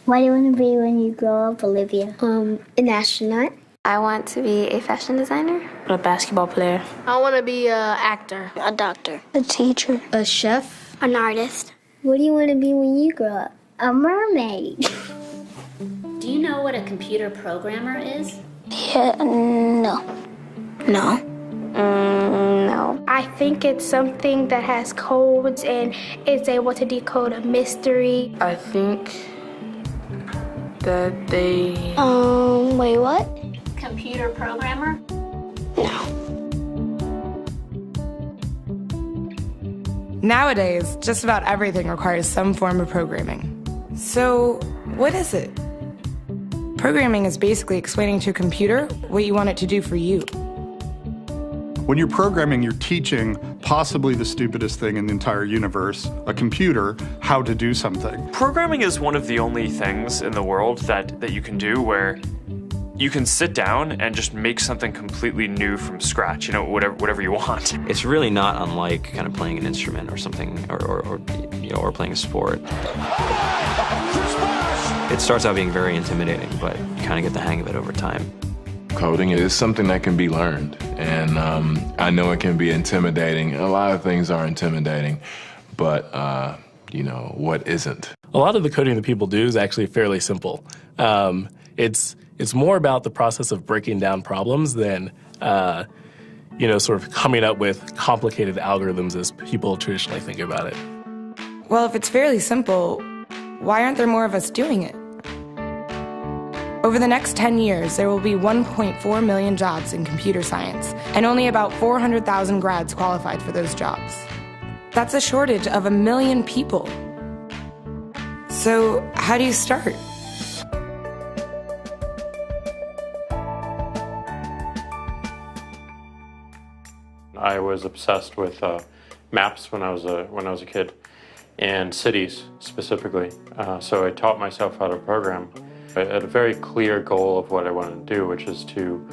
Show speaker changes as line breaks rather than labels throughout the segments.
What do you want to be when you grow up, Olivia?
An astronaut.
I want to be a fashion designer.
A basketball player.
I want to be an actor.
A doctor.
A teacher.
A chef.
An artist.
What do you want to be when you grow up? A mermaid.
Do you know what a computer programmer is?
Yeah, no.
No.
No.
I think it's something that has codes and is able to decode a mystery.
I think that they...
Wait, what?
Computer programmer?
No.
Nowadays, just about everything requires some form of programming. So, what is it? Programming is basically explaining to a computer what you want it to do for you.
When you're programming, you're teaching possibly the stupidest thing in the entire universe, a computer, how to do something.
Programming is one of the only things in the world that you can do where you can sit down and just make something completely new from scratch, whatever you want.
It's really not unlike kind of playing an instrument or something, or playing a sport. It starts out being very intimidating, but you kind of get the hang of it over time.
Coding is something that can be learned, and I know it can be intimidating. A lot of things are intimidating, but what isn't?
A lot of the coding that people do is actually fairly simple. It's more about the process of breaking down problems than sort of coming up with complicated algorithms as people traditionally think about it.
Well, if it's fairly simple, why aren't there more of us doing it? Over the next 10 years, there will be 1.4 million jobs in computer science, and only about 400,000 grads qualified for those jobs. That's a shortage of 1 million people. So, how do you start?
I was obsessed with maps when I was a kid, and cities specifically. So I taught myself how to program. I had a very clear goal of what I wanted to do, which is to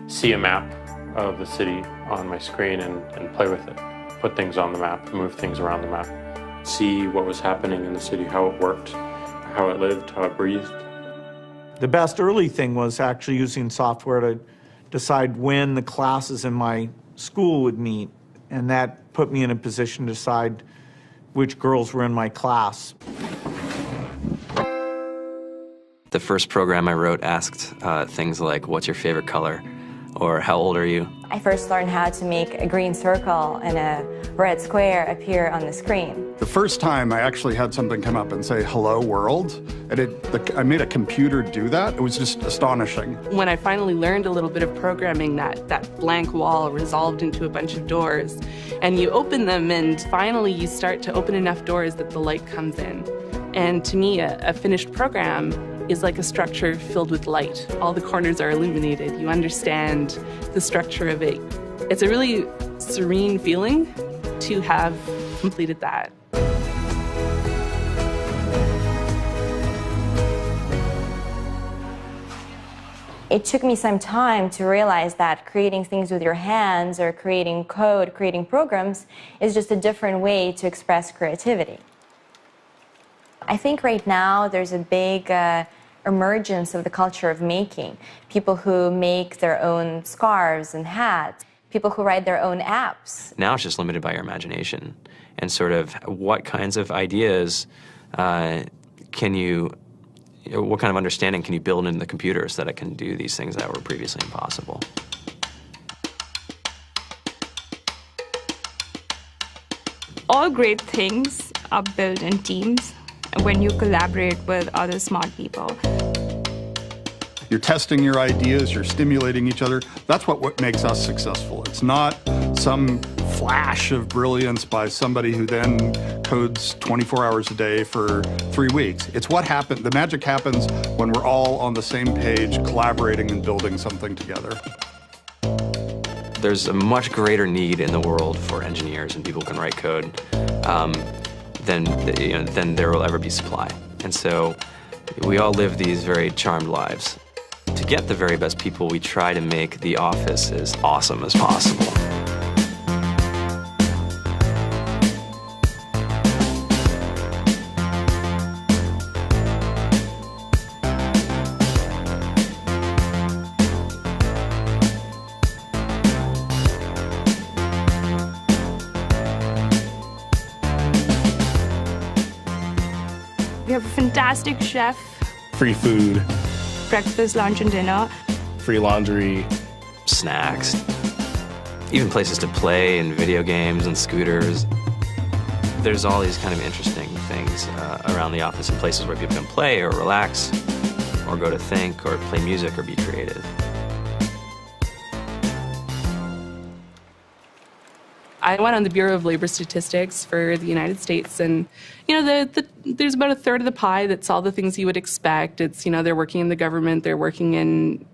see a map of the city on my screen and play with it. Put things on the map, move things around the map. See what was happening in the city, how it worked, how it lived, how it breathed.
The best early thing was actually using software to decide when the classes in my school would meet, and that put me in a position to decide which girls were in my class.
The first program I wrote asked things like, what's your favorite color? Or how old are you?
I first learned how to make a green circle and a red square appear on the screen.
The first time I actually had something come up and say, hello world, and I made a computer do that. It was just astonishing.
When I finally learned a little bit of programming, that blank wall resolved into a bunch of doors, and you open them, and finally you start to open enough doors that the light comes in. And to me, a finished program is like a structure filled with light. All the corners are illuminated. You understand the structure of it. It's a really serene feeling to have completed that.
It took me some time to realize that creating things with your hands or creating code, creating programs, is just a different way to express creativity. I think right now there's a big emergence of the culture of making. People who make their own scarves and hats, people who write their own apps.
Now it's just limited by your imagination and sort of what kinds of ideas what kind of understanding can you build into the computer so that it can do these things that were previously impossible.
All great things are built in teams when you collaborate with other smart people.
You're testing your ideas, you're stimulating each other. That's what makes us successful. It's not some flash of brilliance by somebody who then codes 24 hours a day for 3 weeks. It's what happened. The magic happens when we're all on the same page, collaborating and building something together.
There's a much greater need in the world for engineers and people who can write code than there will ever be supply. And so we all live these very charmed lives. To get the very best people, we try to make the office as awesome as possible.
We have a fantastic chef,
Free food,
breakfast, lunch, and dinner.
free laundry,
snacks, even places to play and video games and scooters. There's all these kind of interesting things around the office and places where people can play or relax or go to think or play music or be creative.
I went on the Bureau of Labor Statistics for the United States, and there's about a third of the pie that's all the things you would expect. It's, they're working in the government, they're working in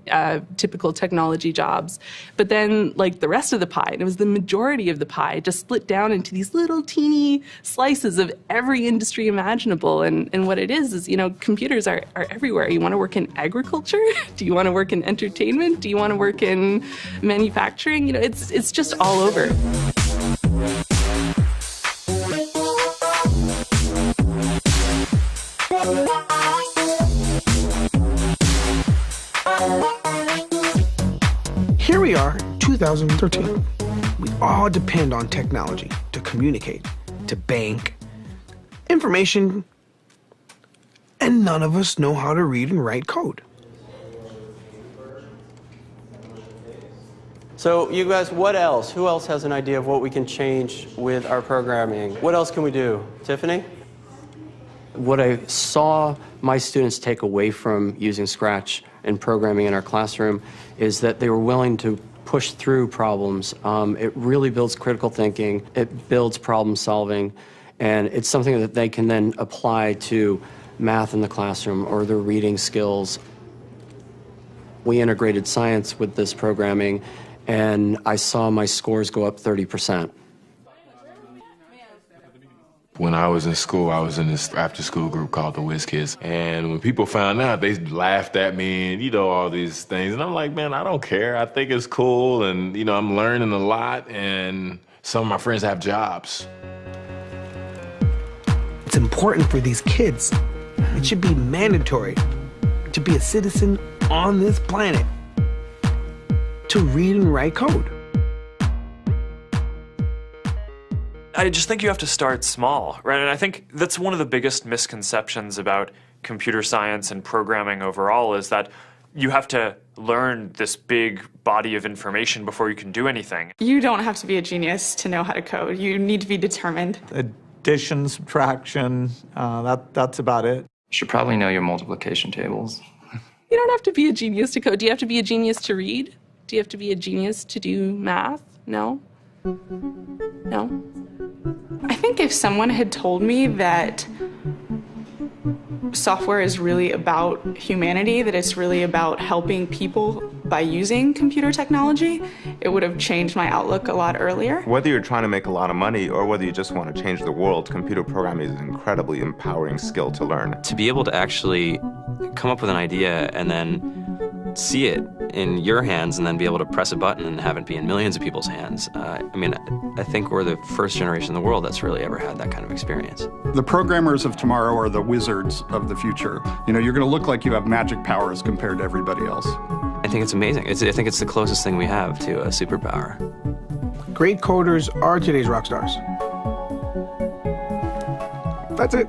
typical technology jobs. But then, like, the rest of the pie, and it was the majority of the pie, just split down into these little teeny slices of every industry imaginable. And what it is, computers are everywhere. You want to work in agriculture? Do you want to work in entertainment? Do you want to work in manufacturing? It's just all over.
Here we are, 2013. We all depend on technology to communicate, to bank, information, and none of us know how to read and write code.
So you guys, what else? Who else has an idea of what we can change with our programming? What else can we do? Tiffany? What I saw my students take away from using Scratch and programming in our classroom is that they were willing to push through problems. It really builds critical thinking, it builds problem solving, and it's something that they can then apply to math in the classroom or their reading skills. We integrated science with this programming, and I saw my scores go up 30%.
When I was in school, I was in this after-school group called the Whiz Kids. And when people found out, they laughed at me and, all these things. And I'm like, man, I don't care. I think it's cool. And, I'm learning a lot. And some of my friends have jobs.
It's important for these kids. It should be mandatory to be a citizen on this planet, to read and write code.
I just think you have to start small, right? And I think that's one of the biggest misconceptions about computer science and programming overall is that you have to learn this big body of information before you can do anything.
You don't have to be a genius to know how to code. You need to be determined.
Addition, subtraction, that's about it.
You should probably know your multiplication tables.
You don't have to be a genius to code. Do you have to be a genius to read? Do you have to be a genius to do math? No? No?
I think if someone had told me that software is really about humanity, that it's really about helping people by using computer technology, it would have changed my outlook a lot earlier.
Whether you're trying to make a lot of money or whether you just want to change the world, computer programming is an incredibly empowering skill to learn.
To be able to actually come up with an idea and then see it in your hands and then be able to press a button and have it be in millions of people's hands. I think we're the first generation in the world that's really ever had that kind of experience.
The programmers of tomorrow are the wizards of the future. You're going to look like you have magic powers compared to everybody else.
I think it's amazing. I think it's the closest thing we have to a superpower.
Great coders are today's rock stars. That's it.